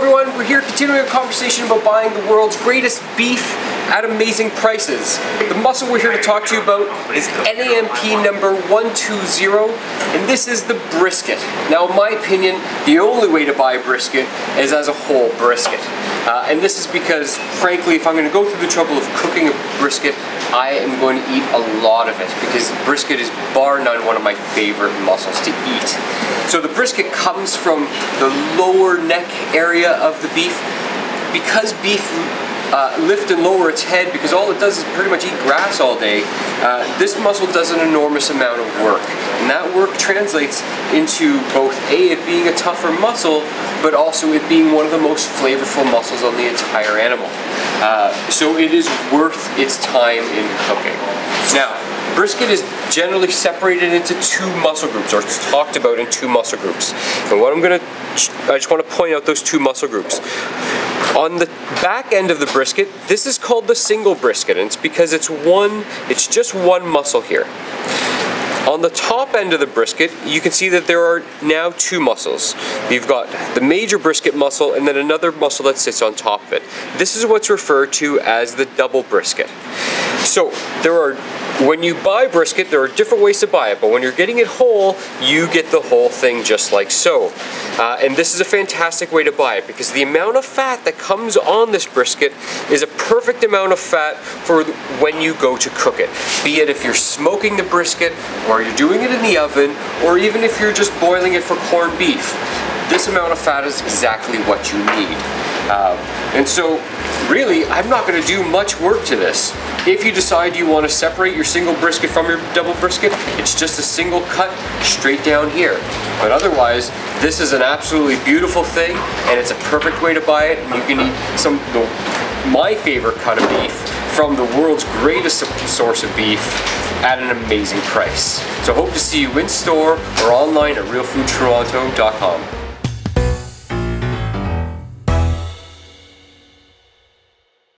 everyone, we're here continuing a conversation about buying the world's greatest beef at amazing prices. The muscle we're here to talk to you about is NAMP number 120, and this is the brisket. Now, in my opinion, the only way to buy brisket is as a whole brisket. And this is because, frankly, if I'm going to go through the trouble of cooking a brisket, I am going to eat a lot of it because brisket is bar none one of my favorite muscles to eat. So the brisket comes from the lower neck area of the beef. Because beef lift and lower its head, because all it does is pretty much eat grass all day, this muscle does an enormous amount of work. And that work translates into both it being a tougher muscle, but also it being one of the most flavorful muscles on the entire animal. So it is worth its time in cooking. Now, brisket is generally separated into two muscle groups, or it's talked about in two muscle groups. And what I just want to point out those two muscle groups. On the back end of the brisket, this is called the single brisket, and it's because it's just one muscle here. On the top end of the brisket, you can see that there are now two muscles. You've got the major brisket muscle and then another muscle that sits on top of it. This is what's referred to as the double brisket. So when you buy brisket, there are different ways to buy it, but when you're getting it whole, you get the whole thing just like so. And this is a fantastic way to buy it because the amount of fat that comes on this brisket is a perfect amount of fat for when you go to cook it. Be it if you're smoking the brisket, or you're doing it in the oven, or even if you're just boiling it for corned beef. This amount of fat is exactly what you need. And so, really, I'm not going to do much work to this. If you decide you want to separate your single brisket from your double brisket, it's just a single cut straight down here. But otherwise, this is an absolutely beautiful thing, and it's a perfect way to buy it. And you can eat my favorite cut of beef from the world's greatest source of beef at an amazing price. So hope to see you in store or online at realfoodtoronto.com.